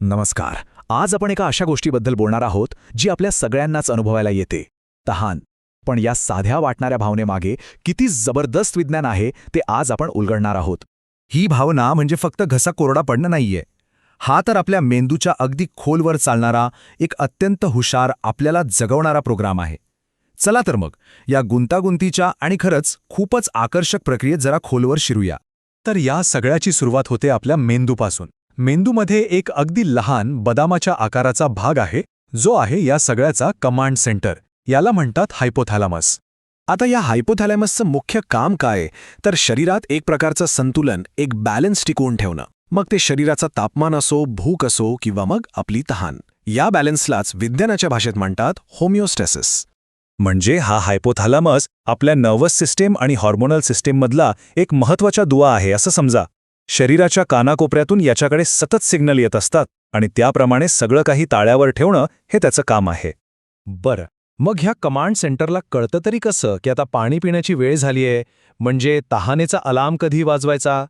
नमस्कार. आज आपण एका अशा गोष्टीबद्दल बोलणार आहोत जी आपल्या सगळ्यांनाच अनुभवायला येते, तहान. पण या साध्या वाटणाऱ्या भावनेमागे किती जबरदस्त विज्ञान आहे ते आज आपण उलगडणार आहोत. ही भावना म्हणजे फक्त घसा कोरडा पडणं नाहीये. हा तर आपल्या मेंदूच्या अगदी खोलवर चालणारा एक अत्यंत हुशार, आपल्याला जगवणारा प्रोग्राम आहे. चला तर मग या गुंतागुंतीच्या आणि खरंच खूपच आकर्षक प्रक्रियेत जरा खोलवर शिरूया. तर या सगळ्याची सुरुवात होते आपल्या मेंदूपासून. मेंदूमध्ये एक अगदी लहान बदामाच्या आकाराचा भाग आहे, जो आहे या सगळ्याचा कमांड सेंटर. याला म्हणतात हायपोथॅलॅमस. आता या हायपोथॅलॅमसचं मुख्य काम काय, तर शरीरात एक प्रकारचं संतुलन, एक बॅलन्स टिकवून ठेवणं. मग ते शरीराचं तापमान असो, भूक असो किंवा मग आपली तहान. या बॅलन्सलाच विज्ञानाच्या भाषेत म्हणतात होमिओस्टॅसिस. म्हणजे हा हायपोथॅलॅमस आपल्या नर्वस सिस्टीम आणि हॉर्मोनल सिस्टीममधला एक महत्त्वाचा दुवा आहे असं समजा. शरीराच्या कानाकोपऱ्यातून याच्याकडे सतत सिग्नल येत असतात आणि त्याप्रमाणे सगळं काही ताळ्यावर ठेवणं हे त्याचं काम आहे. बरं, मग ह्या कमांड सेंटरला कळतं तरी कसं की आता पाणी पिण्याची वेळ झालीये, म्हणजे तहानेचा अलार्म कधी वाजवायचा?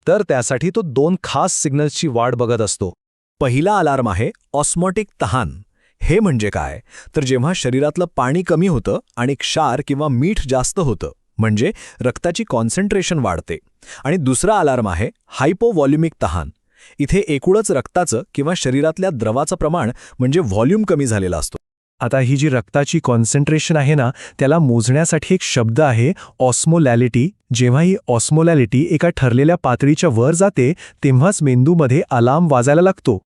तर त्यासाठी तो दोन खास सिग्नल्सची वाट बघत असतो. पहिला अलार्म आहे ऑस्मोटिक तहान. हे म्हणजे काय, तर जेव्हा शरीरातलं पाणी कमी होतं आणि क्षार किंवा मीठ जास्त होतं, म्हणजे रक्ताची कॉन्सन्ट्रेशन वाढते. आणि दुसरा अलार्म आहे हायपोव्हॉल्युमिक तहान. इथे एकूणच रक्ताचं किंवा शरीरातल्या द्रवाचं प्रमाण म्हणजे व्हॉल्यूम कमी झालेला असतो. आता ही जी रक्ताची कॉन्सन्ट्रेशन आहे ना, त्याला मोजण्यासाठी एक शब्द आहे ऑस्मोलॅलिटी. जेव्हा ही ऑस्मोलॅलिटी एका ठरलेल्या पातळीच्या वर जाते, तेव्हाच मेंदूमध्ये अलार्म वाजायला लागतो.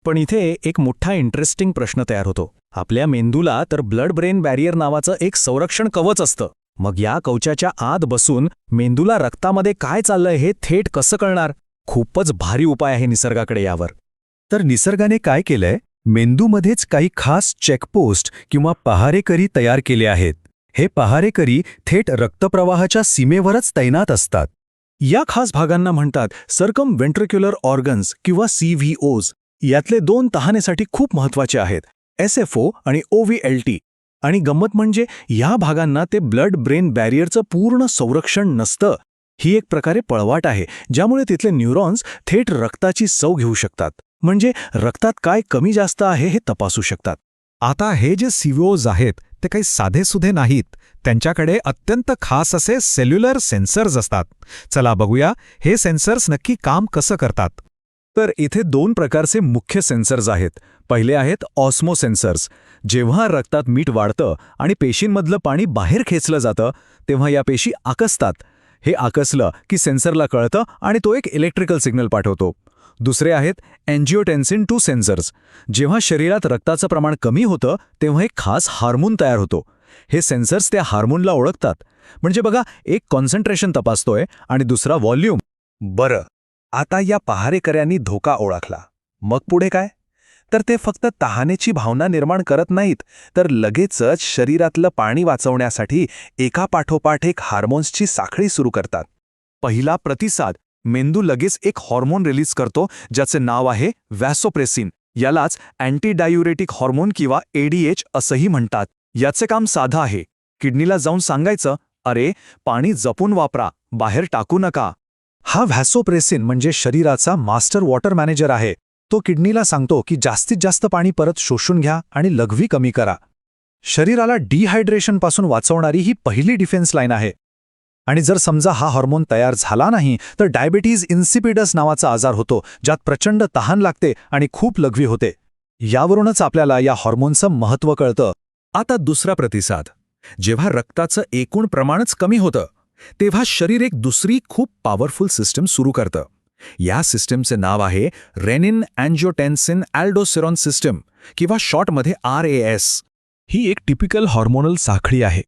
पण इथे एक मोठा इंटरेस्टिंग प्रश्न तयार होतो. आपल्या मेंदूला तर ब्लड ब्रेन बॅरियर नावाचं एक संरक्षण कवच असतं. मग या कवचाच्या आत बसून मेंदूला रक्तामध्ये काय चाललंय हे थेट कसं कळणार? खूपच भारी उपाय आहे निसर्गाकडे यावर. तर निसर्गाने काय केलंय, मेंदूमध्येच काही खास चेकपोस्ट किंवा पहारेकरी तयार केले आहेत. हे पहारेकरी थेट रक्तप्रवाहाच्या सीमेवरच तैनात असतात. या खास भागांना म्हणतात सर्कम व्हेंट्रिक्युलर ऑर्गन्स किंवा CVOs. यातले दोन तहानेसाठी खूप महत्त्वाचे आहेत, SFO आणि OVLT. आणि गंमत म्हणजे या भागांना ते ब्लड ब्रेन बॅरियरचं पूर्ण संरक्षण नसतं. ही एक प्रकारे पळवाट आहे, ज्यामुळे तिथले न्यूरॉन्स थेट रक्ताची चव घेऊ शकतात. म्हणजे रक्तात काय कमी जास्त आहे हे तपासू शकतात. आता हे जे CVOs आहेत ते काही साधेसुधे नाहीत. त्यांच्याकडे अत्यंत खास असे सेल्युलर सेन्सर्स असतात. चला बघूया हे सेन्सर्स नक्की काम कसं करतात. तर इथे दोन प्रकारचे मुख्य सेन्सर्स आहेत. पहिले आहेत ऑस्मो सेन्सर्स. जेव्हा रक्तात मीठ वाढतं आणि पेशींमधलं पाणी बाहेर खेचलं जातं, तेव्हा या पेशी आकसतात. हे आकसलं की सेन्सरला कळतं आणि तो एक इलेक्ट्रिकल सिग्नल पाठवतो. दुसरे आहेत एन्जिओटेन्सिन 2 सेन्सर्स. जेव्हा शरीरात रक्ताचं प्रमाण कमी होतं, तेव्हा एक खास हार्मोन तयार होतो. हे सेन्सर्स त्या हार्मोनला ओळखतात. म्हणजे बघा, एक कॉन्सन्ट्रेशन तपासतोय आणि दुसरा व्हॉल्यूम. बरं, आता या पहारेकऱ्यांनी धोका ओळखला. मग पुढे काय? तर ते फक्त तहानेची भावना निर्माण करत नाहीत, तर लगेचच शरीरातलं पाणी वाचवण्यासाठी एकापाठोपाठ एक हार्मोन्सची साखळी सुरू करतात. पहिला प्रतिसाद, मेंदू लगेच एक हॉर्मोन रिलीज करतो, ज्याचे नाव आहे व्हॅसोप्रेसिन. यालाच अँटी डायुरेटिक हॉर्मोन किंवा ADH असंही म्हणतात. याचे काम साधं आहे. किडनीला जाऊन सांगायचं, अरे पाणी जपून वापरा, बाहेर टाकू नका. हा व्हॅसोप्रेसिन म्हणजे शरीराचा मास्टर वॉटर मॅनेजर आहे. तो किडनीला सांगतो की जास्तीत जास्त पाणी परत शोषून घ्या आणि लघवी कमी करा. शरीराला डिहायड्रेशनपासून वाचवणारी ही पहिली डिफेन्स लाईन आहे. आणि जर समजा हा हॉर्मोन तयार झाला नाही, तर डायबिटीज इन्सिपिडस नावाचा आजार होतो, ज्यात प्रचंड तहान लागते आणि खूप लघवी होते. यावरूनच आपल्याला या हॉर्मोनचं महत्त्व कळतं. आता दुसरा प्रतिसाद, जेव्हा रक्ताचं एकूण प्रमाणच कमी होतं, तेव्हा शरीर एक दुसरी खूप पॉवरफुल सिस्टम सुरू करतं. या सिस्टमचे नाव आहे रेनिन अँजिओटेन्सिन अल्डोस्टेरॉन सिस्टम किंवा शॉर्टमध्ये RAS. ही एक टिपिकल हॉर्मोनल साखळी आहे.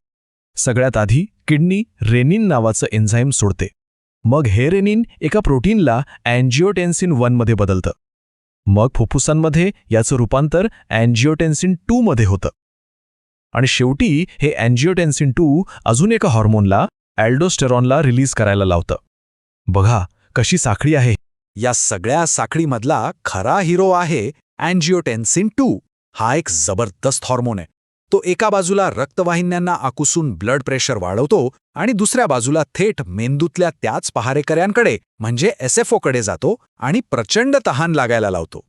सगळ्यात आधी किडनी रेनिन नावाचं एन्झाईम सोडते. मग हे रेनिन एका प्रोटीनला अँजिओटेन्सिन 1 मध्ये बदलतं. मग फुफ्फुसांमध्ये याचं रूपांतर अँजिओटेन्सिन 2 मध्ये होतं. आणि शेवटी हे अँजिओटेन्सिन 2 अजून एका हॉर्मोनला अल्डोस्टेरॉनला रिलीज करायला लावतं. बघा कशी साखळी आहे. या सगळ्या साखळीमधला खरा हिरो आहे अँजिओटेन्सिन 2. हा एक जबरदस्त हॉर्मोन आहे. तो एका बाजूला रक्तवाहिन्यांना आकुसून ब्लड प्रेशर वाढवतो आणि दुसऱ्या बाजूला थेट मेंदूतल्या त्याच पहारेकऱ्यांकडे म्हणजे SFOकडे जातो आणि प्रचंड तहान लागायला लावतो.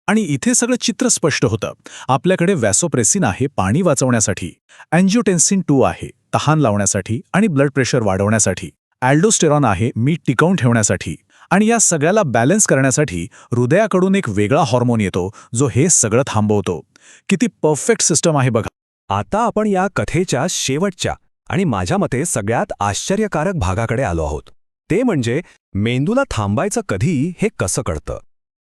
आणि इथे सगळं चित्र स्पष्ट होतं. आपल्याकडे वॅसोप्रेसिन आहे पाणी वाचवण्यासाठी, अँजिओटेन्सिन 2 आहे तहान लावण्यासाठी आणि ब्लड प्रेशर वाढवण्यासाठी, ॲल्डोस्टेरॉन आहे मीठ टिकवून ठेवण्यासाठी, आणि या सगळ्याला बॅलन्स करण्यासाठी हृदयाकडून एक वेगळा हॉर्मोन येतो जो हे सगळं थांबवतो. किती परफेक्ट सिस्टम आहे बघा. आता आपण या कथेच्या शेवटच्या आणि माझ्या मते सगळ्यात आश्चर्यकारक भागाकडे आलो आहोत. ते म्हणजे मेंदूला थांबायचं कधी हे कसं कळतं.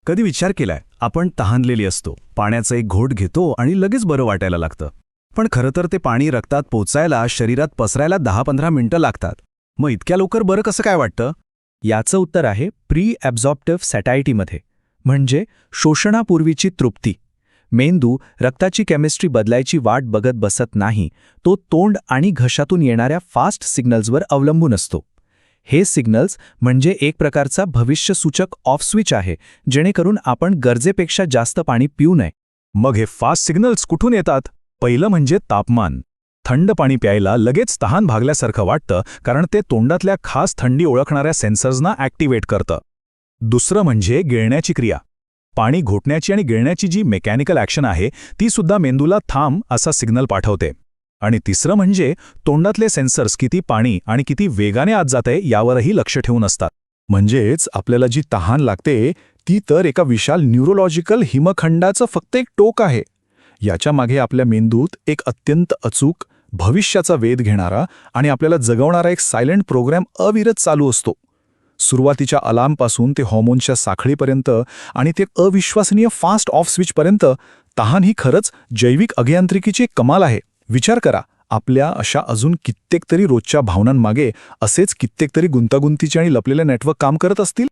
कधी विचार केलाय आपण तहानलेली असतो, पाण्याचं एक घोट घेतो आणि लगेच बरं वाटायला लागतं. पण खरं तर ते पाणी रक्तात पोचायला, शरीरात पसरायला 10-15 मिनिटं लागतात. मग इतक्या लवकर बरं कसं काय वाटतं? याचं उत्तर आहे प्री ॲब्झॉर्प्टिव्ह सॅटायटीमध्ये, म्हणजे शोषणापूर्वीची तृप्ती. मेंदू रक्ताची केमिस्ट्री बदलायची वाट बघत बसत नाही, तो तोंड आणि घशातून येणाऱ्या फास्ट सिग्नल्सवर अवलंबून असतो. हे सिग्नल्स म्हणजे एक प्रकारचा भविष्यसूचक ऑफ स्विच आहे, जेणेकरून आपण गरजेपेक्षा जास्त पाणी पिऊ नये. मग हे फास्ट सिग्नल्स कुठून येतात? पहिलं म्हणजे तापमान. थंड पाणी प्यायला लगेच तहान भागल्यासारखं वाटतं, कारण ते तोंडातल्या खास थंडी ओळखणाऱ्या सेन्सर्सना ॲक्टिवेट करतं. दुसरं म्हणजे गिळण्याची क्रिया. पाणी घोटण्याची आणि गिळण्याची जी मेकॅनिकल ॲक्शन आहे ती सुद्धा मेंदूला थांब असा सिग्नल पाठवते. आणि तिसरं म्हणजे तोंडातले सेन्सर्स किती पाणी आणि किती वेगाने आत जाते यावरही लक्ष ठेवून असतात. म्हणजेच आपल्याला जी तहान लागते ती तर एका विशाल न्यूरोलॉजिकल हिमखंडाचं फक्त एक टोक आहे. याच्या मागे आपल्या मेंदूत एक अत्यंत अचूक, भविष्याचा वेध घेणारा आणि आपल्याला जगवणारा एक सायलेंट प्रोग्रॅम अविरत चालू असतो. सुरुवातीच्या अलार्मपासून ते हॉर्मोनच्या साखळीपर्यंत आणि ते अविश्वसनीय फास्ट ऑफ स्विचपर्यंत तहान ही खरंच जैविक अभियांत्रिकीची एक कमाल आहे. विचार करा, आपल्या अशा अजून कित्येक तरी रोजच्या भावनांमागे असेच कित्येक तरी गुंतागुंतीचे आणि लपलेले नेटवर्क काम करत असतील.